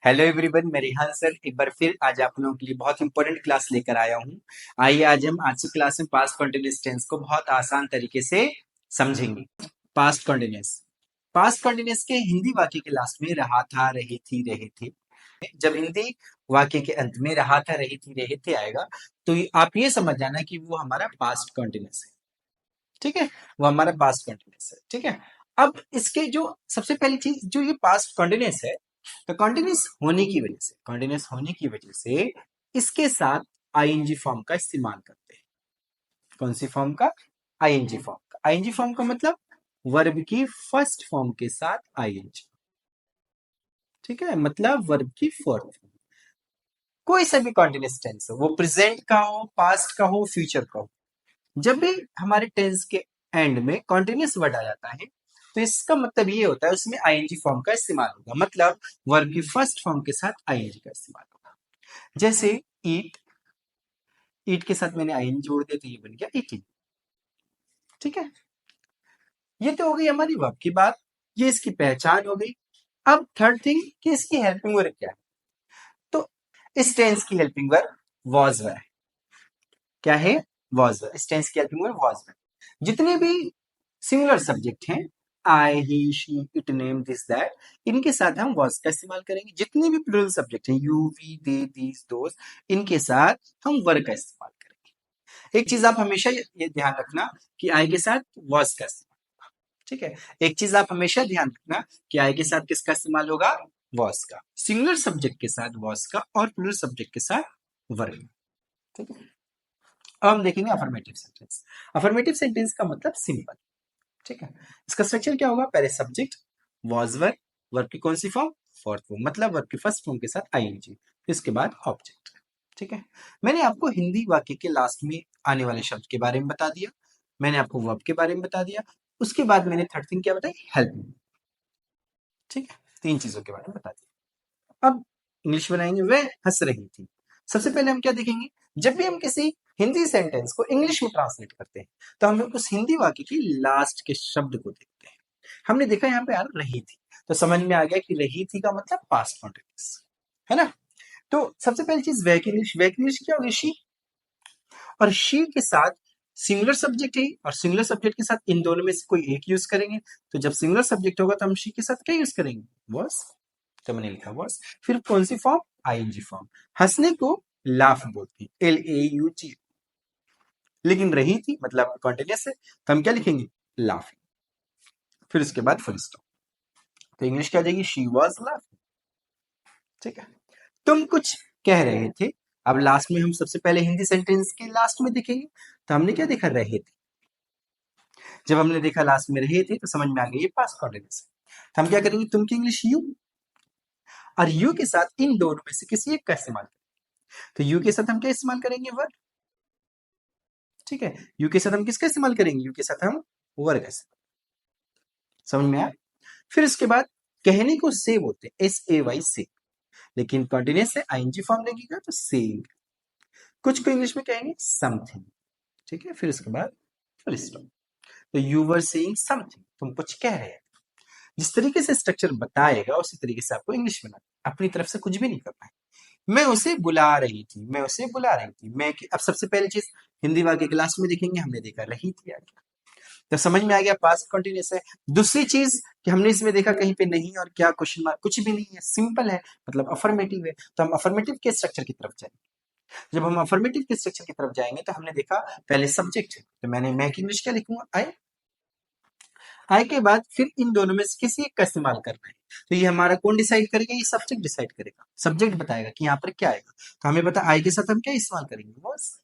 Hello everyone, मैं Rehan sir एक बार फिर आज आप लोगों के लिए बहुत इंपॉर्टेंट क्लास लेकर आया हूँ। आइए आज हम आज की क्लास में पास्ट कंटिन्यूअस टेंस को बहुत आसान तरीके से समझेंगे। पास्ट कंटिन्यूअस के हिंदी वाक्य के लास्ट में रहा था, रही थी, रहे थे। जब हिंदी वाक्य के अंत में रहा था, रही थी, रहे थे आएगा तो आप ये समझ जाना कि वो हमारा पास्ट कंटिन्यूअस है। ठीक है, वो हमारा पास्ट कंटिन्यूअस है। ठीक है, अब इसके जो सबसे पहली चीज जो ये पास्ट कंटिन्यूअस है, तो कंटिन्यूअस होने की वजह से इसके साथ आईएनजी फॉर्म का इस्तेमाल करते हैं। कौन सी फॉर्म का? आईएनजी फॉर्म का। आईएनजी फॉर्म का मतलब वर्ब की फर्स्ट फॉर्म के साथ आईएनजी। ठीक है, मतलब वर्ब की फोर्थ फॉर्म। कोई सा भी कंटिन्यूअस टेंस हो, वो प्रेजेंट का हो, पास्ट का हो, फ्यूचर का हो, जब भी हमारे टेंस के एंड में कॉन्टिन्यूस वर्ड आ जाता है तो इसका मतलब ये होता है उसमें आईएनजी फॉर्म का इस्तेमाल होगा। मतलब वर्ब की फर्स्ट फॉर्म के साथ आईएनजी का इस्तेमाल होगा। जैसे ईट, ईट के साथ मैंने आईएनजी जोड़ दिया तो ये बन गया ईटिंग। ठीक है, ये तो हो गई हमारी वर्ब की बात, ये इसकी पहचान हो गई। अब थर्ड थिंग कि इसकी हेल्पिंग वर्ब क्या है, तो इस टेंस की हेल्पिंग वर्ब वॉज है। क्या है? वॉज। इस टेंस की हेल्पिंग वर्ब वॉज है। जितने भी सिंगुलर सब्जेक्ट हैं, I, he, she, it, name, this, that, इनके साथ हम वॉज का इस्तेमाल करेंगे। जितने भी प्लूरल सब्जेक्ट हैं, you, we, they, these, those, इनके साथ हम वर का इस्तेमाल करेंगे। एक चीज आप हमेशा ये ध्यान रखना कि आई के साथ वॉज का इस्तेमाल। ठीक है, एक चीज आप हमेशा ध्यान रखना कि आई के साथ किसका इस्तेमाल होगा? वॉज का। सिंगुलर सब्जेक्ट के साथ वॉज का और प्लूरल सब्जेक्ट के साथ वर का। ठीक है, अब हम देखेंगे अफर्मेटिव सेंटेंस। अफर्मेटिव सेंटेंस का मतलब सिंपल। ठीक है, इसका स्ट्रक्चर क्या होगा? पहले सब्जेक्ट, वॉज वर्ब, वर्ब की कौन सी फॉर्म? फोर्थ फॉर्म, मतलब वर्ब की फर्स्ट फॉर्म के साथ आईएनजी, इसके बाद ऑब्जेक्ट। ठीक है, मैंने आपको हिंदी वाक्य के लास्ट में आने वाले शब्द के बारे में बता दिया, मैंने आपको वर्ब के बारे में बता दिया, उसके बाद मैंने थर्ड थिंग क्या बताई? हेल्प। ठीक है, तीन चीजों के बारे में बता दिया। अब इंग्लिश बनाएंगे, वह हंस रही थी। सबसे पहले हम क्या देखेंगे? जब भी हम किसी हिंदी सेंटेंस को इंग्लिश में ट्रांसलेट करते हैं तो हम उस हिंदी वाक्य की लास्ट के शब्द को देखते हैं। हमने देखा यहाँ पे यार रही थी, तो समझ में आ गया कि रही थी का मतलब पास्ट कॉन्टिन्यूअस है ना। तो सबसे पहली चीज वैक इंग्लिश क्या होगी? शी। और शी के साथ सिंगुलर सब्जेक्ट है और सिंगुलर सब्जेक्ट के साथ इन दोनों में से कोई एक यूज करेंगे। तो जब सिंगुलर सब्जेक्ट होगा तो हम शी के साथ क्या यूज करेंगे? वॉज। तो मैंने लिखा वॉज। फिर कौन सी फॉर्म? ING form. हंसने को लाफ बोलते हैं, LAUG। लेकिन रही थी मतलब कॉन्टिन्यूअस है तो हम क्या लिखेंगे? लाफिंग। फिर उसके बाद फुल स्टॉप। तो इंग्लिश क्या आ जाएगी? She was laughing. ठीक है, तुम कुछ कह रहे थे। अब लास्ट में हम सबसे पहले हिंदी सेंटेंस के लास्ट में देखेंगे तो हमने क्या देखा? रहे थे। जब हमने देखा लास्ट में रहे थे तो समझ में आ गया ये पास्ट कॉन्टिन्यूअस है। तो हम क्या करेंगे? तुम की इंग्लिश यू, और यू के साथ इन दोनों में से किसी एक का इस्तेमाल करेंगे। तो यू के साथ हम क्या इस्तेमाल करेंगे? वर्ड। ठीक है, यू के साथ हम किसका इस्तेमाल करेंगे? यू के साथ हम वर्ड का इस्तेमाल। समझ में आया? फिर इसके बाद कहने को से बोलते हैं, SAY से, लेकिन कंटिन्यूअस से आईएनजी फॉर्म लगेगा तो सेइंग। कुछ को इंग्लिश में कहेंगे समथिंग। ठीक है, फिर उसके बाद फुल स्टॉप। तो यू वर सेइंग समथिंग, तुम कुछ कह रहे हैं। जिस तरीके से स्ट्रक्चर बताएगा उसी तरीके से आपको इंग्लिश में अपनी तरफ से कुछ भी नहीं करना है। मैं उसे बुला रही थी, मैं उसे बुला रही थी, मैं अब सबसे पहली चीज हिंदी वाक्य क्लास में देखेंगे, हमने देखा रही थी आगे, तो समझ में आ गया पास्ट कंटिन्यूअस है। दूसरी चीज कि हमने इसमें देखा कहीं पे नहीं और क्या क्वेश्चन मार्क, कुछ भी नहीं है, सिंपल है, मतलब अफर्मेटिव है। तो हम अफर्मेटिव के स्ट्रक्चर की तरफ जाएंगे। जब हम अफर्मेटिव के स्ट्रक्चर की तरफ जाएंगे तो हमने देखा पहले सब्जेक्ट है, तो मैंने मैं की इंग्लिश क्या लिखूंगा? आई। आई के बाद फिर इन दोनों में से किसी एक का इस्तेमाल करना है। तो ये हमारा कौन डिसाइड करेगा? ये सब्जेक्ट डिसाइड करेगा। सब्जेक्ट बताएगा कि यहाँ पर क्या आएगा, तो हमें पता आई के साथ हम क्या इस्तेमाल करेंगे? बस।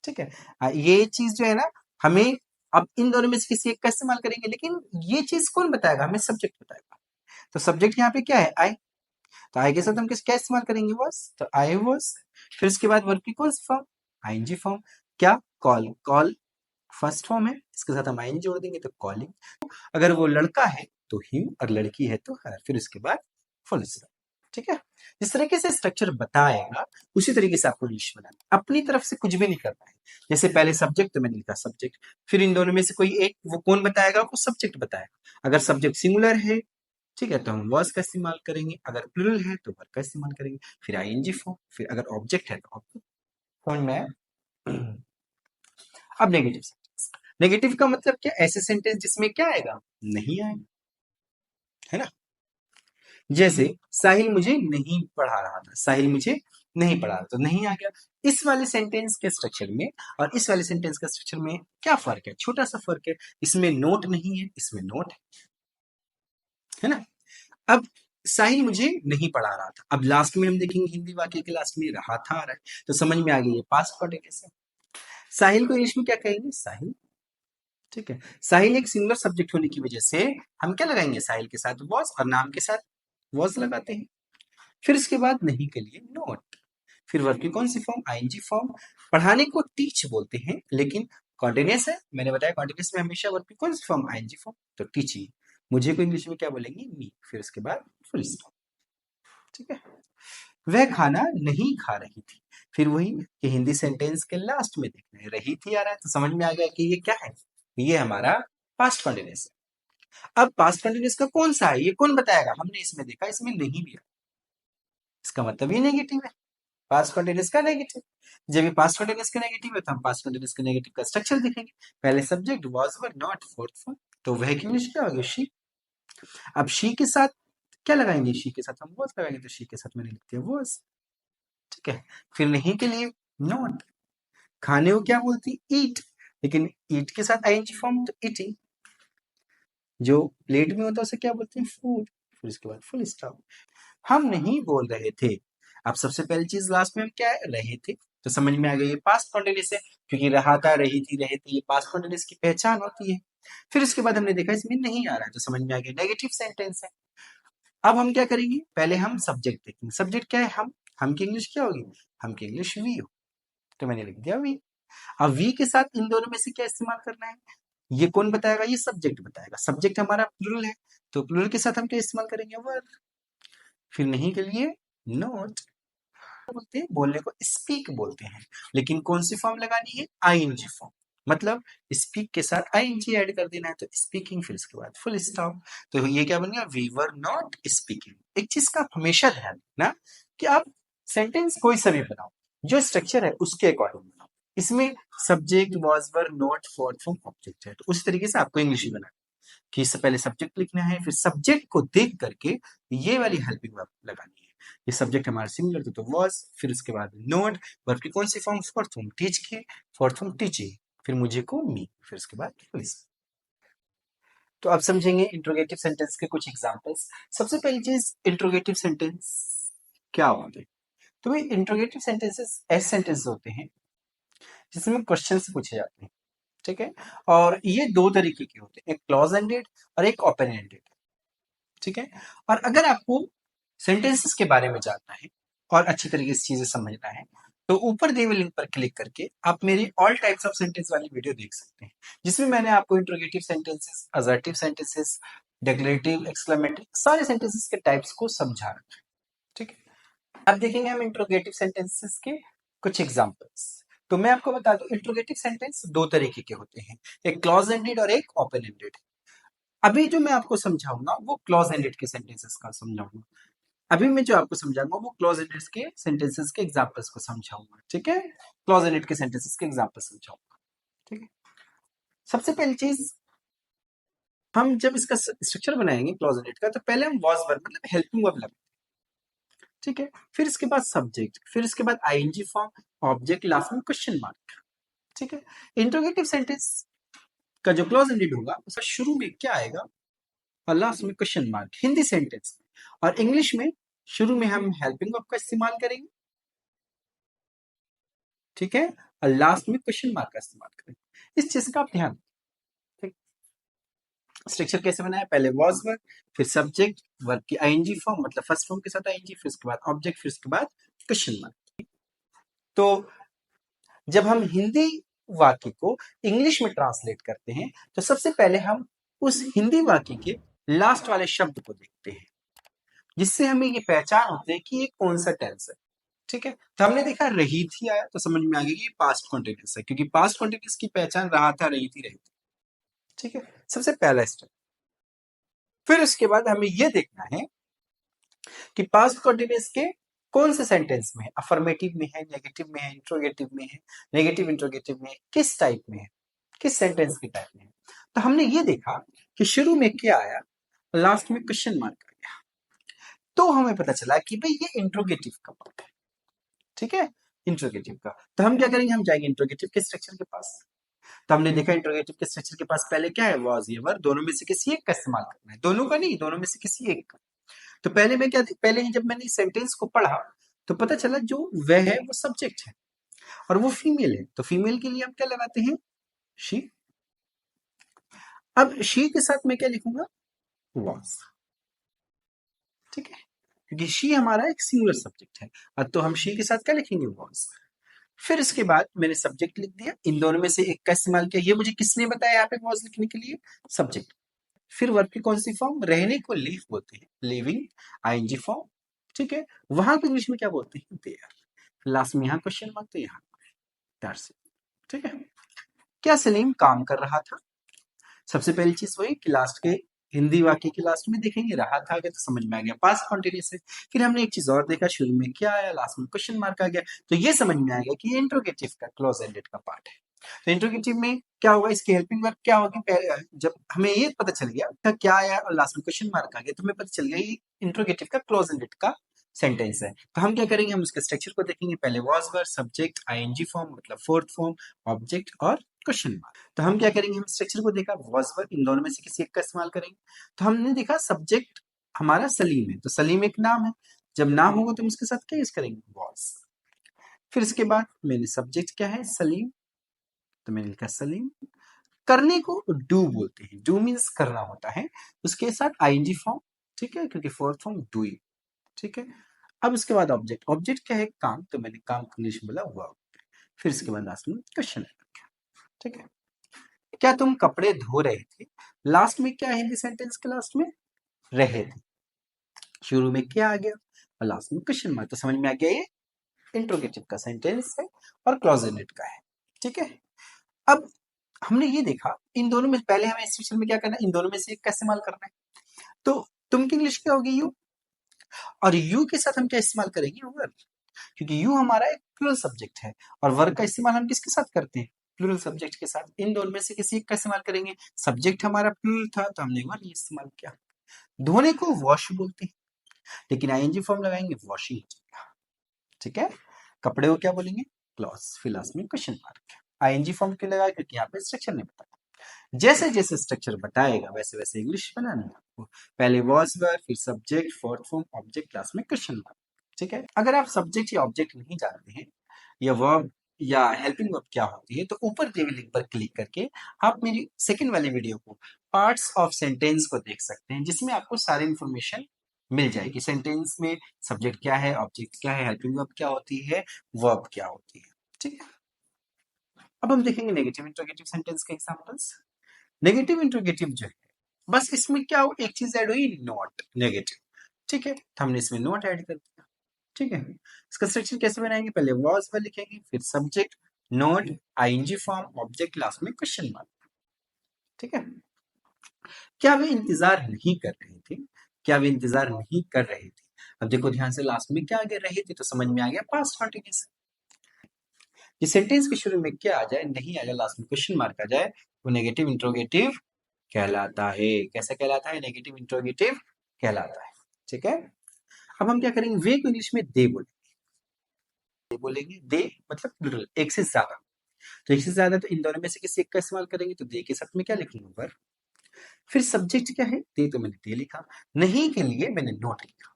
ठीक है, ये चीज जो है ना, हमें अब इन दोनों में से किसी एक का इस्तेमाल करेंगे, लेकिन ये चीज कौन बताएगा? हमें सब्जेक्ट बताएगा। तो सब्जेक्ट यहाँ पे क्या है? आई। तो आई के साथ हम किस क्या इस्तेमाल करेंगे? वॉज। तो आई वॉज। फिर उसके बाद वर्ब की कौन सी फॉर्म? ING form. क्या? कॉल। कॉल फर्स्ट फॉर्म है, इसके साथ हम आईएनजी जोड़ देंगे तो कॉलिंग। अगर वो लड़का है तो हिम, और लड़की है तो हर। फिर उसके बाद फुल स्टॉप। ठीक है, जिस तरीके से स्ट्रक्चर बताएगा उसी तरीके से आपको इंग्लिश बनाना, अपनी तरफ से कुछ भी नहीं करना है। जैसे पहले सब्जेक्ट, तो मैंने लिखा सब्जेक्ट, फिर इन दोनों में से कोई एक, वो कौन बताएगा? वो सब्जेक्ट बताएगा। अगर सब्जेक्ट सिंगुलर है, ठीक है, तो हम was का इस्तेमाल करेंगे, अगर प्लूरल है तो वर्ब का इस्तेमाल करेंगे, फिर आईएनजी फॉर्म, फिर अगर ऑब्जेक्ट है तो ऑब्जेक्ट। समझ में आया? अब नेगेटिव सेंटेंस। नेगेटिव का मतलब क्या? ऐसे सेंटेंस जिसमें क्या आएगा? नहीं आएगा, है ना? जैसे साहिल मुझे नहीं पढ़ा रहा था, साहिल मुझे नहीं पढ़ा रहा, तो नहीं आ गया। इस वाले सेंटेंस के स्ट्रक्चर में और इस वाले सेंटेंस के स्ट्रक्चर में क्या फर्क है? छोटा सा फर्क है, इसमें नोट नहीं है, इसमें नोट है ना? अब साहिल मुझे नहीं पढ़ा रहा था, अब लास्ट में हम देखेंगे हिंदी वाक्य के लास्ट में रहा था आ रहा है, तो समझ में आ गई ये पास्ट कॉन्टिन्यूअस है। साहिल को इंग्लिश में क्या कहेंगे? साहिल। ठीक है, साहिल एक सिंगुलर सब्जेक्ट होने की वजह से हम क्या लगाएंगे? साहिल के साथ वॉज और नाम के साथ वॉज लगाते हैं। फिर इसके बाद नहीं के लिए नोट, फिर वर्ब की कौन सी फॉर्म? ING form. पढ़ाने को टीच बोलते हैं, लेकिन कॉन्टिन्यूअस है, मैंने बताया कॉन्टिन्यूअस में हमेशा वर्ब की कौन सी फॉर्म? आईएनजी फॉर्म, तो टीचिंग। मुझे को इंग्लिश में क्या बोलेंगे? मी, फिर उसके बाद फुल स्टॉप। ठीक है, वह खाना नहीं खा रही थी, फिर वही कि हिंदी सेंटेंस के लास्ट में देखना है, रही थी आ रहा है, तो समझ में आ गया कि ये क्या है? ये हमारा पास्ट कॉन्टिन्यूअस है। अब पास्ट कॉन्टिन्यूअस का कौन सा है, ये कौन बताएगा? हमने इसमें देखा, इसमें नहीं भी है, इसका मतलब ये नेगेटिव है, पास्ट कॉन्टिन्यूअस का नेगेटिव। जब ये पास्ट कॉन्टिन्यूअस का नेगेटिव है तो हम पास्ट कॉन्टिन्यूअस के नेगेटिव का स्ट्रक्चर देखेंगे। पहले subject was were not, fourth form, तो वह की इंग्लिश क्या होगी? शी। अब शी के साथ क्या लगाएंगे? शी के साथ हम वाज लगाएंगे, तो शी के साथ मैंने लिख दिया वाज। ठीक है, फिर नहीं के लिए नॉट। खाने को क्या बोलती? ईट, लेकिन ईट के साथ आईएनजी फॉर्म, तो ईटिंग। जो प्लेट में होता है उसे क्या बोलते हैं? फूड, फिर इसके बाद फुल स्टॉप। हम नहीं बोल रहे थे। अब सबसे पहली चीज लास्ट में हम क्या है? रहे थे, तो समझ में आ गया ये पास्ट कॉन्टिन्यूअस है, क्योंकि रहा था, रही थी, रहे थे, ये पास्ट कॉन्टिन्यूअस की पहचान होती है। फिर उसके बाद हमने देखा इसमें नहीं आ रहा है, तो समझ में आ गया नेगेटिव सेंटेंस है। अब हम क्या करेंगे? पहले हम सब्जेक्ट देखेंगे। सब्जेक्ट क्या है? हम की इंग्लिश क्या होगी? हम की इंग्लिश वी हो, तो मैंने लिख दिया वी। अब वी के साथ इन दोनों में से क्या इस्तेमाल करना है? ये कौन बताएगा? ये सब्जेक्ट बताएगा। सब्जेक्ट हमारा प्लूरल है, तो प्लूरल के साथ हम क्या इस्तेमाल करेंगे? वर। फिर नहीं के लिए नोट। बोलते हैं, बोलने को स्पीक बोलते हैं, लेकिन कौन सी फॉर्म लगानी है? ING form. मतलब स्पीक के साथ आईएनजी ऐड कर देना है, तो स्पीकिंग, फिर उसके बाद फुल स्टॉप। तो ये क्या बन गया? We were not speaking. एक चीज का आप हमेशा ध्यान रखना कि आप सेंटेंस कोई सा भी बनाओ, जो स्ट्रक्चर है उसके अकॉर्डिंग बनाओ। इसमें subject was were not fourth form object है, तो उसी तरीके से आपको इंग्लिश ही बनाना कि इससे पहले सब्जेक्ट लिखना है, फिर सब्जेक्ट को देख करके ये वाली हेल्पिंग वर्ब लगानी है। ये सब्जेक्ट हमारा सिंगुलर तो वाज, फिर उसके बाद नोट, वर्ब की कौन सी फॉर्म? फोर्थ फॉर्म टीच की, फोर्थ फॉर्म टीचिंग, फिर मुझे को मी, फिर उसके बाद पुलिस। तो अब समझेंगे इंट्रोगेटिव सेंटेंस के कुछ एग्जांपल्स। सबसे पहली चीज, इंट्रोगेटिव सेंटेंस क्या होते हैं? तो भाई इंट्रोगेटिव सेंटेंसेस ऐसे सेंटेंस होते हैं जिसमें क्वेश्चन पूछे जाते हैं। ठीक है, और ये दो तरीके के होते हैं, एक क्लॉज एंडेड और एक ओपन एंडेड। ठीक है, और अगर आपको सेंटेंसेस के बारे में जानना है और अच्छी तरीके से चीजें समझना है, तो ऊपर दिए हुए लिंक पर क्लिक करके आप मेरी ऑल टाइप्स ऑफ सेंटेंस वाली वीडियो देख सकते हैं, जिसमें मैंने आपको interrogative sentences, assertive sentences, declarative, exclamatory, सारे सेंटेंसेस के टाइप्स को समझा रखा है। ठीक है, अब देखेंगे हम इंट्रोगेटिव सेंटेंसेस के कुछ एग्जांपल्स। तो मैं आपको बता दूं, इंट्रोगेटिव सेंटेंस दो तरीके के होते हैं, एक क्लॉज एंडेड और एक ओपन एंडेड। अभी जो मैं आपको समझाऊंगा वो क्लॉज एंडेड के सेंटेंसेस का समझाऊंगा। अभी मैं जो आपको समझाऊंगा वो क्लॉज एंडेड के सेंटेंसेस के एग्जांपल्स को समझाऊंगा। ठीक है, क्लॉज एंडेड के सेंटेंसेस के एग्जांपल समझाऊंगा। ठीक है, सबसे पहली चीज, हम जब इसका स्ट्रक्चर बनाएंगे क्लॉज एंडेड का, तो पहले हम वॉज वर्ब मतलब हेल्पिंग वर्ब लगाएंगे। ठीक है, फिर इसके बाद सब्जेक्ट, फिर इसके बाद आईएनजी फॉर्म, ऑब्जेक्ट, लास्ट में क्वेश्चन मार्क। ठीक है, इंट्रोगेटिव सेंटेंस का जो क्लॉज एंडेड होगा उसका शुरू में क्या आएगा और लास्ट में क्वेश्चन मार्क, हिंदी सेंटेंस में। और इंग्लिश में शुरू में हम हेल्पिंग वर्ब का इस्तेमाल करेंगे, ठीक है, और लास्ट में क्वेश्चन मार्क का इस्तेमाल करेंगे। इस चीज का आप ध्यान, ठीक। स्ट्रक्चर कैसे बनाया? पहले वॉज वर्ब, फिर सब्जेक्ट, वर्ब की आईएनजी फॉर्म मतलब फर्स्ट फॉर्म के साथ आईएनजी, फिर उसके बाद ऑब्जेक्ट, फिर उसके बाद क्वेश्चन मार्क। तो जब हम हिंदी वाक्य को इंग्लिश में ट्रांसलेट करते हैं, तो सबसे पहले हम उस हिंदी वाक्य के लास्ट वाले शब्द को देखते हैं, जिससे हमें ये पहचान होती है कि ये कौन सा टेंस है। ठीक है, तो हमने देखा रही थी आया, तो समझ में आ गया कि ये पास्ट कॉन्टिन्यूअस है, क्योंकि पास्ट कॉन्टिन्यूअस की पहचान रहा था, रही थी, रही थी। ठीक है, सबसे पहला स्टेप। फिर उसके बाद हमें यह देखना है कि पास्ट कॉन्टिन्यूअस के कौन से सेंटेंस में है, अफर्मेटिव में है, नेगेटिव में है, इंट्रोगेटिव में है, नेगेटिव इंट्रोगेटिव में है, किस टाइप में है, किस सेंटेंस के टाइप में है। तो हमने ये देखा कि शुरू में क्या आया, लास्ट में क्वेश्चन मार्क आ गया, तो हमें पता चला कि भाई ये इंट्रोगेटिव का पार्ट है। ठीक है, इंट्रोगेटिव का। तो हम क्या करेंगे, हम जाएंगे इंट्रोगेटिव के स्ट्रक्चर के पास। तो हमने देखा इंट्रोगेटिव के स्ट्रक्चर के पास पहले क्या है, वाज ये वर, दोनों में से किसी एक का इस्तेमाल करना है, दोनों का नहीं, दोनों में से किसी एक का। तो पहले मैं क्या, पहले ही जब मैंने सेंटेंस को पढ़ा तो पता चला जो वह है वो सब्जेक्ट है और वो फीमेल है, तो फीमेल के लिए हम क्या लगाते हैं, शी। अब शी के साथ मैं क्या लिखूंगा, वाज। ठीक है, क्योंकि शी हमारा एक सिंगुलर सब्जेक्ट है, तो हम शी के साथ क्या लिखेंगे, वाज। फिर इसके बाद मैंने सब्जेक्ट लिख दिया, इन दोनों में से एक का इस्तेमाल किया, ये मुझे किसने बताया यहाँ पे वाज लिखने के लिए, सब्जेक्ट। फिर वर्ब की कौन सी फॉर्म, रहने को लीव बोलते हैं, लिविंग, आईएनजी फॉर्म। ठीक है, वहां को इंग्लिश में क्या बोलते हैं, देयर। लास्ट में यहाँ क्वेश्चन मार्क, तो यहाँ दैट्स इट। ठीक है, क्या सलीम काम कर रहा था, सबसे पहली चीज वही कि लास्ट के हिंदी वाक्य के लास्ट में देखेंगे रहा था आगे, तो समझ में आ गया पास्ट कॉन्टिन्यूअस है। फिर हमने एक चीज और देखा, शुरू में क्या आया, लास्ट में क्वेश्चन मार्क आ गया, तो ये समझ में आ गया कि ये इंट्रोगेटिव का क्लोज एंडेड का पार्ट है। तो इंट्रोगेटिव में क्या होगा, इसकी हेल्पिंग वर्ब क्या होगी, जब हमें ये पता चल गया था क्या आया और लास्ट में क्वेश्चन मार्क आ गया, तो हमें पता चल गया ये इंट्रोगेटिव का क्लोज एंडेड का सेंटेंस है। तो हम क्या करेंगे, हम उसके स्ट्रक्चर को देखेंगे, पहले was were, subject, ING form मतलब फोर्थ फॉर्म, ऑब्जेक्ट और क्वेश्चन मार्क। तो हम क्या करेंगे, हम स्ट्रक्चर को देखा, वाज वर, इन दोनों में से किसी एक का इस्तेमाल करेंगे। तो हमने देखा सब्जेक्ट हमारा सलीम है, तो सलीम एक नाम है, जब नाम होगा तो हम उसके साथ क्या यूज करेंगे, वाज। फिर इसके बाद मैंने सब्जेक्ट क्या है, सलीम, तो मैंने लिखा सलीम। करने को डू बोलते हैं, डू मीन्स करना होता है, उसके साथ आईएनजी फॉर्म। ठीक है, क्योंकि फोर्थ फॉर्म डूइंग। ठीक है, अब उसके बाद ऑब्जेक्ट, ऑब्जेक्ट क्या है, काम, तो मैंने काम को इंग्लिश में बोला वर्ब। फिर इसके बाद लास्ट में क्वेश्चन है। ठीक है, क्या तुम कपड़े धो रहे थे, लास्ट में क्या है हिंदी सेंटेंस के लास्ट में, रहे थे। शुरू में क्या आ गया और लास्ट में क्वेश्चन मार्क, तो समझ में आ गया ये इंट्रोगेटिव का सेंटेंस है और क्लॉजेनेट का है। ठीक है, अब हमने ये देखा इन दोनों में, पहले हमें इस सिचुएशन में क्या करना है, इन दोनों में से एक का इस्तेमाल करना है। तो तुम की इंग्लिश क्या होगी, यू, और यू के साथ हम क्या इस्तेमाल करेंगे, वर्ब, क्योंकि यू हमारा एक प्लूरल सब्जेक्ट है और वर्ब का इस्तेमाल हम किसके साथ करते हैं, प्लूरल सब्जेक्ट के साथ। इन दोनों में से किसी एक का इस्तेमाल करेंगे, सब्जेक्ट हमारा प्लूरल था तो हमने वर्ब इस्तेमाल किया। धोने को वॉश बोलते हैं, लेकिन आईएनजी फॉर्म लगाएंगे, वॉशिंग। ठीक है, कपड़े को क्या बोलेंगे, क्लॉथ्स। फिर लास्ट में क्वेश्चन मार्क। आईएनजी फॉर्म क्यों लगाया, क्योंकि यहाँ पे स्ट्रक्चर नहीं बताया, जैसे जैसे स्ट्रक्चर बताएगा वैसे वैसे इंग्लिश बनानी है आपको। पहले वॉज वर, फिर subject, fourth form, object, last में क्वेश्चन मार्क। ठीक है, अगर आप सब्जेक्ट या ऑब्जेक्ट नहीं जानते हैं या वर्ब या हेल्पिंग वर्ब क्या होती है, तो ऊपर दिए हुए लिंक पर क्लिक करके आप मेरी सेकंड वाली वीडियो को पार्ट्स ऑफ सेंटेंस को देख सकते हैं, जिसमें आपको सारी इंफॉर्मेशन मिल जाएगी। सेंटेंस में सब्जेक्ट क्या है, ऑब्जेक्ट क्या है, हेल्पिंग वर्ब क्या होती है, वर्ब क्या होती है। ठीक है, अब हम देखेंगे नेगेटिव इंट्रोगेटिव सेंटेंस के एग्जांपल्स। नेगेटिव इंट्रोगेटिव जो है, बस इसमें क्या हो, एक चीज ऐड हुई, नॉट नेगेटिव। ठीक है, तो हमने इसमें नॉट ऐड कर दिया। ठीक है, इसका स्ट्रक्चर कैसे बनाएंगे, पहले वॉज पर लिखेंगे, फिर subject, not, ING form, object, last में क्वेश्चन मार्क। ठीक है, क्या वे इंतजार नहीं कर रहे थे, क्या वे इंतजार नहीं कर रहे थे। अब देखो ध्यान से, लास्ट में क्या आ गया, रहे थे, तो समझ में आ गया पास्ट कंटिन्यूअस। ये सेंटेंस के शुरू में क्या आ जाए, नहीं आ जाए, लास्ट में क्वेश्चन मार्क आ जाए, वो नेगेटिव इंट्रोगेटिव कहलाता है। कैसा कहलाता है, नेगेटिव इंट्रोगेटिव कहलाता है। ठीक है, अब हम क्या करेंगे, वे को इंग्लिश में दे बोलेंगे, दे बोलेंगे, दे मतलब प्लूरल, एक से ज्यादा। तो एक से ज्यादा, तो इन दोनों में से किसी एक का इस्तेमाल करेंगे, तो दे के साथ में क्या लिखेंगे, वर्ब। फिर सब्जेक्ट क्या है, दे, तो मैंने दे लिखा, नहीं के लिए मैंने नॉट लिखा,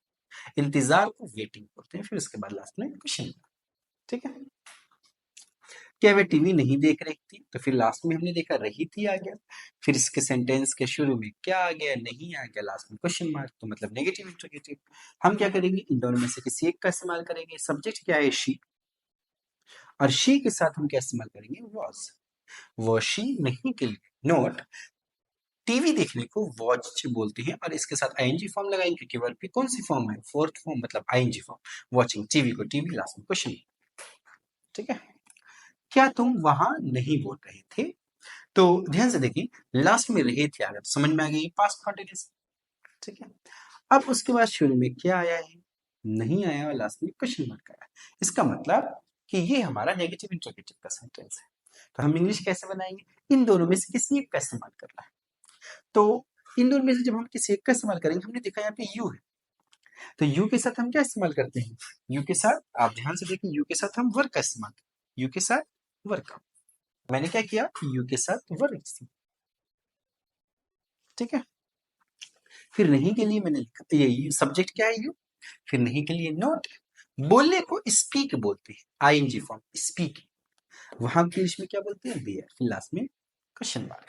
इंतजार को वेटिंग बोलते हैं। फिर उसके बाद लास्ट में क्वेश्चन। ठीक है, क्या वे टीवी नहीं देख रही थी, तो फिर लास्ट में हमने देखा रही थी आ गया। फिर इसके सेंटेंस के शुरू में क्या आ गया, नहीं आ गया, लास्ट में क्वेश्चन मार्क, तो मतलब नेगेटिव इंट्रोगेटिव। हम क्या करेंगे, इन दोनों में से किसी एक का इस्तेमाल करेंगे। सब्जेक्ट क्या है, शी, और शी के साथ हम क्या इस्तेमाल करेंगे, वॉज। वो शी नहीं के लिए नोट, टीवी देखने को वॉच बोलते हैं, और इसके साथ आईएनजी फॉर्म लगाएंगे, क्योंकि वर्ब की कौन सी फॉर्म है, फोर्थ फॉर्म, मतलब आईएनजी फॉर्म। वॉचिंग, टीवी को टीवी, लास्ट में क्वेश्चन। ठीक है, क्या तुम वहां नहीं बोल रहे थे, तो ध्यान से देखिए, लास्ट में रहे थे आ गया, तो समझ में आ गई पास्ट कंटिन्यूअस। ठीक है। अब उसके बाद शुरू में क्या आया है, नहीं आया और लास्ट में क्वेश्चन मार्क आया। इसका मतलब कि ये हमारा नेगेटिव इंट्रोगेटिव का सेंटेंस है। तो हम इंग्लिश कैसे बनाएंगे, इन दोनों में से किसी एक का इस्तेमाल करना है। तो इन दोनों में से जब हम किसी एक का इस्तेमाल करेंगे, हमने देखा यहाँ पे यू है, तो यू के साथ हम क्या इस्तेमाल करते हैं, यू के साथ, आप ध्यान से देखिए, यू के साथ हम वर्क का इस्तेमाल करते हैं, यू के साथ वर्क का। मैंने क्या किया, यू के साथ वर्क इस्तेमाल, ठीक है। फिर नहीं के लिए मैंने लिखा, ये सब्जेक्ट क्या है, यू। फिर नहीं के लिए नॉट। बोलने को स्पीक बोलते हैं, आईएनजी फॉर्म स्पीक, वहां इंग्लिश में क्या बोलते हैं, बियर। फिर लास्ट में क्वेश्चन मार्क,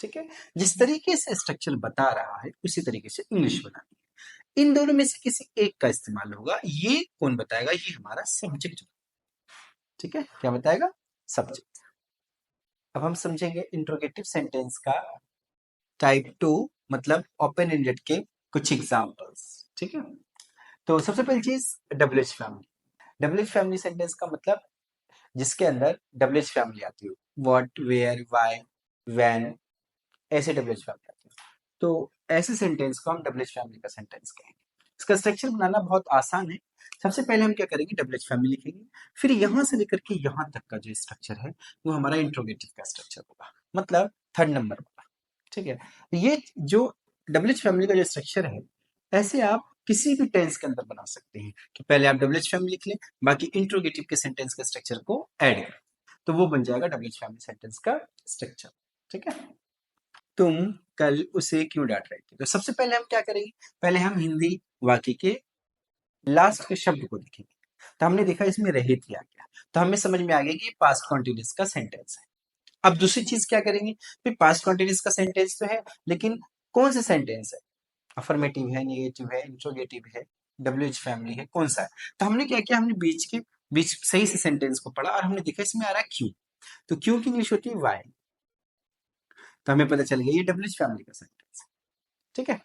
ठीक है। जिस तरीके से स्ट्रक्चर बता रहा है उसी तरीके से इंग्लिश बनानी है। इन दोनों में से किसी एक का इस्तेमाल होगा, ये कौन बताएगा, ये हमारा सब्जेक्ट, ठीक है। क्या बताएगा, सब्जेक्ट। अब हम समझेंगे इंट्रोगेटिव सेंटेंस का टाइप 2 मतलब ओपन एंडेड के कुछ एग्जांपल्स, ठीक है। तो सबसे पहली चीज WH family. WH family sentence का मतलब जिसके अंदर डब्ल्यूएच फैमिली आती हो, व्हाट, वेयर, व्हाई, व्हेन, ऐसे डब्ल्यूएच फैमिली आती है। तो ऐसे सेंटेंस को हम डब्ल्यूएच फैमिली का सेंटेंस कहेंगे। इसका स्ट्रक्चर बनाना बहुत आसान है। सबसे पहले हम क्या करेंगे, डब्ल्यूएच फैमिली लिखेंगे, फिर यहां से लेकर के यहां तक का जो स्ट्रक्चर है वो हमारा इंट्रोगेटिव का स्ट्रक्चर होगा, मतलब थर्ड नंबर वाला, ठीक है। ये जो डब्ल्यूएच फैमिली का जो स्ट्रक्चर है, ऐसे आप किसी भी टेंस के अंदर बना सकते हैं कि पहले आप डब्ल्यूएच फैमिली लिख लें, बाकी इंट्रोगेटिव के सेंटेंस के स्ट्रक्चर को ऐड करें, तो वो बन जाएगा डब्ल्यूएच फैमिली सेंटेंस का स्ट्रक्चर, ठीक है। तुम कल उसे क्यों डांट रहे थे, तो सबसे पहले हम क्या करेंगे, पहले हम हिंदी वाक्य के लास्ट के शब्द को देखेंगे। तो हमने देखा इसमें रहे थे आ गया, तो हमें समझ में आ गया कि पास्ट कॉन्टिन्यूअस का सेंटेंस है। अब दूसरी चीज क्या करेंगे, फिर पास्ट कॉन्टिन्यूअस का सेंटेंस तो है, लेकिन कौन सा सेंटेंस है, अफर्मेटिव है, नेगेटिव है, इंट्रोगेटिव है, डब्ल्यूएच फैमिली है, कौन सा है। तो हमने क्या किया, हमने बीच सही से सेंटेंस को पढ़ा और हमने देखा इसमें आ रहा है क्यों, तो क्यों की इंग्लिश होती है वाई, तो हमें पता चल गया ये डब्ल्यूएच फैमिली का सेंटेंस है, ठीक है।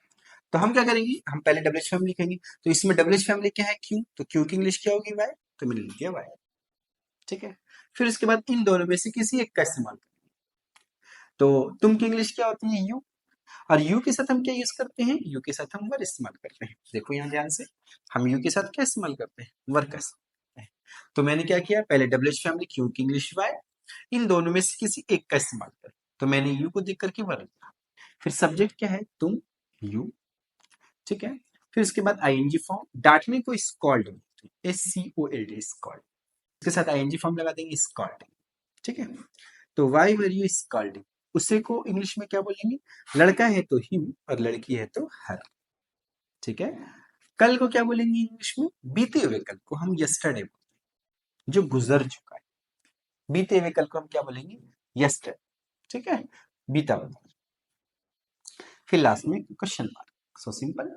तो हम क्या करेंगे, हम पहले डब्ल्यूएच फैमिली लिखेंगे, तो इसमें डब्ल्यूएच फैमिली क्या है, क्यों, तो क्यों की इंग्लिश क्या होगी, वाई, तो मैंने लिख दिया वाई, ठीक है। फिर उसके बाद इन दोनों में से किसी एक का इस्तेमाल करेंगे, तो तुम की इंग्लिश क्या होती है, यू, और यू के साथ हम क्या यूज करते हैं, यू के साथ हम वर इस्तेमाल करते हैं। देखो यहाँ ध्यान से, हम यू के साथ क्या इस्तेमाल करते हैं, वर का इस्तेमाल करते हैं। तो मैंने क्या किया, पहले डब्ल्यूएच फैमिली, क्यों की इंग्लिश वाई, इन दोनों में से किसी एक का इस्तेमाल करें, तो मैंने यू को देख करके वर लिखा। फिर सब्जेक्ट क्या है, तुम, यू, ठीक है। फिर उसके बाद आईएनजी फॉर्म, डांटने को स्कॉल्ड, SCOLD स्कॉल्ड, इसके साथ आईएनजी फॉर्म लगा देंगे, स्कॉल्ड, ठीक है। तो वाई वर यू स्कॉल्डिंग, उसे को इंग्लिश में क्या बोलेंगे, लड़का है तो हिम और लड़की है तो हर, ठीक है। कल को क्या बोलेंगे इंग्लिश में, बीते हुए कल को हम यस्टरडे बोलते हैं, जो गुजर चुका है। बीते हुए कल को हम क्या बोलेंगे, यस्टरडे, ठीक है, बीता हुआ। फिर लास्ट में क्वेश्चन मार्क, सो सिंपल।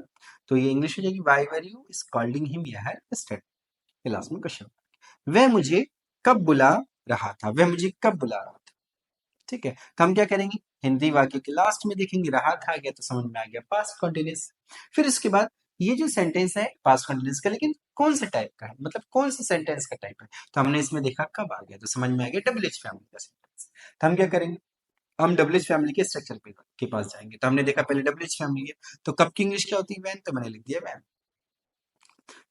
तो ये इंग्लिश हो जाएगी, why were you scolding him या हर यस्टरडे, फिर लास्ट में क्वेश्चन मार्क। वह मुझे कब बुला रहा था, वह मुझे कब बुला रहा था, ठीक है। तो हम क्या करेंगे, हिंदी वाक्य के लास्ट में देखेंगे, रहा था आ गया तो समझ में आ गया पास्ट कंटिन्यूअस। फिर इसके बाद ये जो सेंटेंस है पास्ट कंटिन्यूअस का, लेकिन कौन से टाइप का है, मतलब कौन सा सेंटेंस का टाइप है, तो हमने इसमें देखा कब आ गया, तो समझ में आ गया डब्ल्यूएच फैमिली का सेंटेंस। तो हम क्या करेंगे, हम डब्ल्यूएच फैमिली के स्ट्रक्चर के पास जाएंगे। तो हमने देखा पहले डब्ल्यूएच फैमिली है, तो कब की इंग्लिश क्या होती है, वैन, तो मैंने लिख दिया वैन।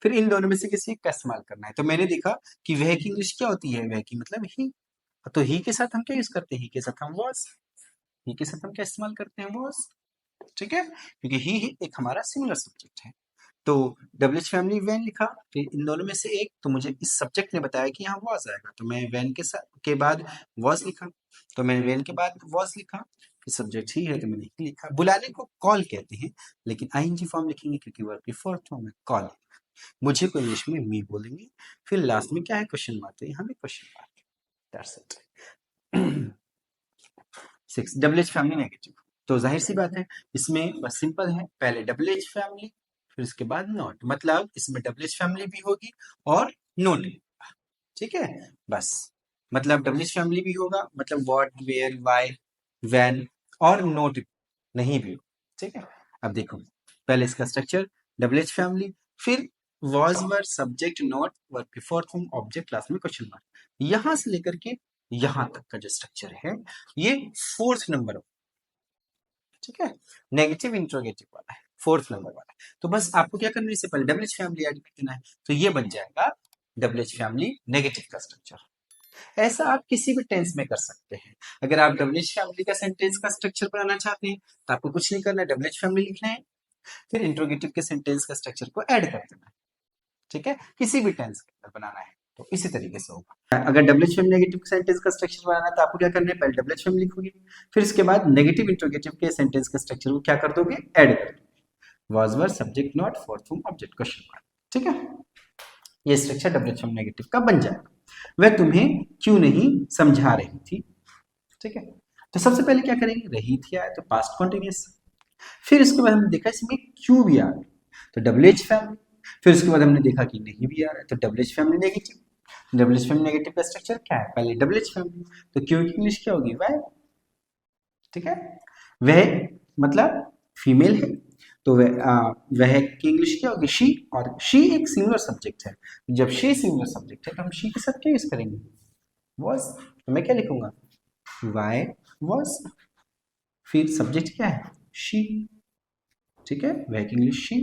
फिर इन दोनों में से किसी एक का इस्तेमाल करना है, तो मैंने देखा कि वह की इंग्लिश क्या होती है, वह की मतलब ही, तो ही के साथ हम क्या यूज करते हैं, ही के साथ हम वॉज, ही के साथ हम क्या इस्तेमाल करते हैं, वॉज, ठीक है, क्योंकि ही एक हमारा सिमिलर सब्जेक्ट है। तो डब्ल्यूएच फैमिली वैन लिखा, फिर इन दोनों में से एक, तो मुझे इस सब्जेक्ट ने बताया कि यहाँ वॉज आएगा, तो मैं वैन के साथ के बाद वॉज लिखा, तो मैंने वैन के बाद वॉज लिखा, फिर सब्जेक्ट ही है तो मैंने ही लिखा। बुलाने को कॉल कहते हैं, लेकिन आईएनजी फॉर्म लिखेंगे क्योंकि वर्ब की फोर्थ फॉर्म है कॉल। मुझे को इंग्लिश में मी बोलेंगे। फिर लास्ट में क्या है, क्वेश्चन मार्क, तो यहाँ भी question mark, that's it. 6 WH family negative, तो जाहिर सी बात है इसमें बस सिंपल है, पहले डब्ल्यूएच फैमिली फिर उसके बाद नॉट, मतलब इसमें डब्ल्यूएच फैमिली भी होगी और नॉट भी, ठीक है। बस मतलब डब्ल्यूएच फैमिली भी होगा, मतलब व्हाट, वेयर, व्हाई, व्हेन, और नॉट नहीं भी हो, ठीक है। अब देखो पहले इसका स्ट्रक्चर, डब्ल्यूएच फैमिली, फिर was were subject not verb की फोर्थ फॉर्म ऑब्जेक्ट लास्ट में क्वेश्चन मार्क, यहां से लेकर के यहां तक का जो स्ट्रक्चर है ये फोर्थ नंबर, ठीक है, नेगेटिव इंट्रोगेटिव वाला है। फोर्थ नंबर वाला। तो बस आपको क्या करना है, इससे पहले डबल एच फैमिली ऐड कर देना है, तो ये बन जाएगा डबल एच फैमिली नेगेटिव का स्ट्रक्चर। ऐसा आप किसी भी टेंस में कर सकते हैं। अगर आप डबल एच फैमिली का सेंटेंस का स्ट्रक्चर बनाना चाहते हैं तो आपको कुछ नहीं करना है, डबल एच फैमिली लिखना है, फिर इंट्रोगेटिव के सेंटेंस का स्ट्रक्चर को ऐड कर देना है। ठीक है, किसी भी टेंस के अंदर बनाना है तो इसी तरीके से होगा। अगर double H family negative sentence का स्ट्रक्चर बनाना है तो आपको क्या करना है, पहले डबल एच फैमिली लिखोगे, फिर इसके बाद नेगेटिव इंट्रोगेटिव के सेंटेंस का स्ट्रक्चर को क्या कर दोगे, ऐड कर दोगे। Was were subject not fourth form object question mark. ठीक है, ये structure double H form negative का बन जाएगा। वह तुम्हें क्यों नहीं समझा रही थी। ठीक है, तो सबसे पहले क्या करेंगे, रही थी आया तो पास्ट कॉन्टिन्यूअस, फिर उसके बाद हमने देखा इसमें क्यों भी आ रहा है तो डबल एच फैमिली, फिर उसके बाद हमने देखा कि नहीं भी आ रहा है तो double H family negative. Double H family negative का स्ट्रक्चर क्या है, पहले डबल एच फैमिली, तो क्यों की इंग्लिश क्या होगी, वह। ठीक है, वह मतलब फीमेल है तो वह की इंग्लिश क्या होगी, शी, और शी एक सिंगुलर सब्जेक्ट है। जब शी सिंगुलर सब्जेक्ट है तो हम शी के साथ क्या यूज करेंगे, वॉज। तो मैं क्या लिखूंगा, वाई वॉज, फिर सब्जेक्ट क्या है, शी। ठीक है, वह की इंग्लिश शी,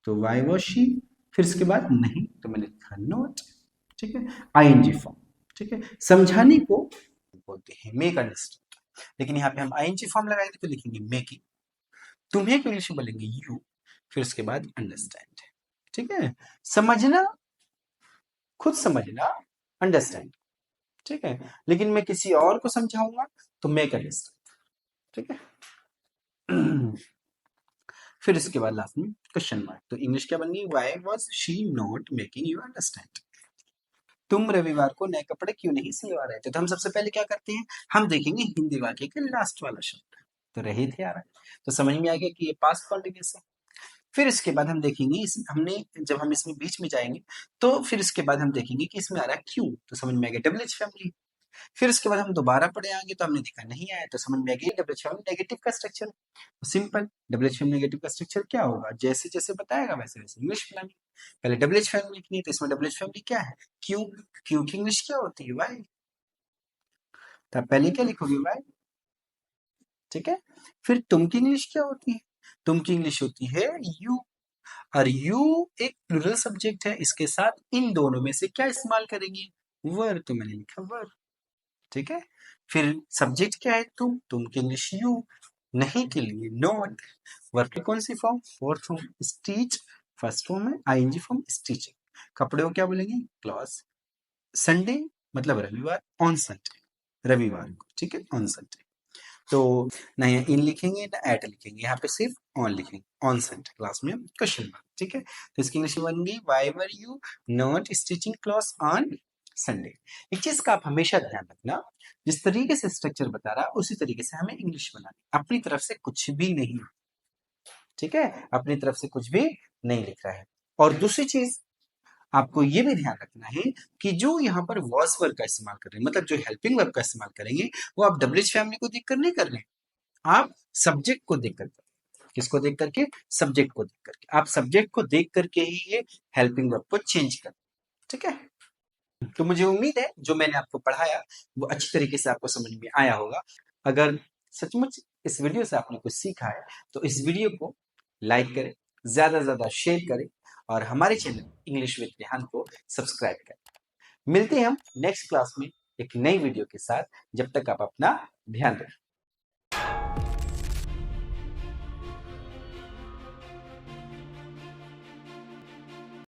तो वाई वॉज शी, फिर इसके बाद नहीं तो मैंने लिखा नॉट। ठीक है, आईएनजी फॉर्म। ठीक है, समझाने को बोलते हैं मेक अंडरस्टैंड, लेकिन यहाँ पे हम आईएनजी फॉर्म लगाएंगे तो लिखेंगे मेकिंग। तुम्हें को इंग्लिश में बोलेंगे यू, फिर उसके बाद अंडरस्टैंड। ठीक है, समझना, खुद समझना, अंडरस्टैंड। ठीक है, लेकिन मैं किसी और को समझाऊंगा तो मेक अंडरस्टैंड। ठीक है, फिर इसके बाद लास्ट में क्वेश्चन मार्क, तो इंग्लिश क्या बन गई, why was she not making you understand. तुम रविवार को नए कपड़े क्यों नहीं सिलवा रहे थे। तो हम सबसे पहले क्या करते हैं, हम देखेंगे हिंदी वाक्य के लास्ट वाला शब्द, तो रहे थे आ रहा है, तो समझ में आ गया कि ये पास्ट कॉन्टिन्यूअस है। फिर इसके बाद हम देखेंगे हमने जब हम इसमें बीच में जाएंगे तो फिर इसके बाद हम देखेंगे कि इसमें आ रहा है क्यों, तो समझ में आ गया डबल एच फैमिली। फिर उसके बाद हम दोबारा पढ़े आगे तो हमने देखा नहीं आया तो समझ में आ गया डबल एच फैमिली नेगेटिव का structure. Simple, double H family negative का स्ट्रक्चर क्या होगा, जैसे जैसे बताएगा वैसे वैसे इंग्लिश बनानी। पहले डबल एच फैमिली लिखनी है तो इसमें डबल एच फैमिली क्या है, क्यों। क्यों की इंग्लिश क्या होती है, वाई। तो आप पहले क्या लिखोगे, वाई। ठीक है, फिर तुम की इंग्लिश क्या होती है, तुम की इंग्लिश होती है यू, और यू एक प्लूरल सब्जेक्ट है, इसके साथ इन दोनों में से क्या इस्तेमाल करेंगे, वर, तो मैंने लिखा वर। ठीक है, फिर सब्जेक्ट क्या है, तुम की इंग्लिश यू, नहीं के लिए नॉट, वर्ब की कौन सी form, fourth form, stitch first form है, आईएनजी फॉर्म स्टीचिंग। कपड़े को क्या बोलेंगे, क्लॉथ। संडे मतलब रविवार, ऑन संडे रविवार को। ठीक है, ऑन संडे, तो ना यहाँ इन लिखेंगे ना एट लिखेंगे, यहाँ पे सिर्फ ऑन लिखेंगे, ऑन संडे क्लास में क्वेश्चन मार्क। ठीक है, तो इसकी इंग्लिश बन गई, why were you not stitching clothes on Sunday. एक चीज का आप हमेशा ध्यान रखना, जिस तरीके से स्ट्रक्चर बता रहा उसी तरीके से हमें इंग्लिश बनानी, अपनी तरफ से कुछ भी नहीं। ठीक है, अपनी तरफ से कुछ भी नहीं लिख रहा है। और दूसरी चीज आपको ये भी ध्यान रखना है कि जो यहाँ पर वॉस वर्ब का इस्तेमाल कर रहे हैं, मतलब जो हेल्पिंग वर्ब का इस्तेमाल करेंगे, वो आप डबल एच फैमिली को देखकर नहीं कर रहे हैं, आप सब्जेक्ट को देख करके। किसको देख करके, सब्जेक्ट को देख करके। आप सब्जेक्ट को देख करके ही ये हेल्पिंग वर्ब को चेंज कर। ठीक है, तो मुझे उम्मीद है जो मैंने आपको पढ़ाया वो अच्छी तरीके से आपको समझ में आया होगा। अगर सचमुच इस वीडियो से आपने कुछ सीखा है तो इस वीडियो को लाइक करें, ज्यादा से ज्यादा शेयर करें, और हमारे चैनल इंग्लिश विद रेहान को सब्सक्राइब करें। मिलते हैं हम नेक्स्ट क्लास में एक नई वीडियो के साथ, जब तक आप अपना ध्यान रखें।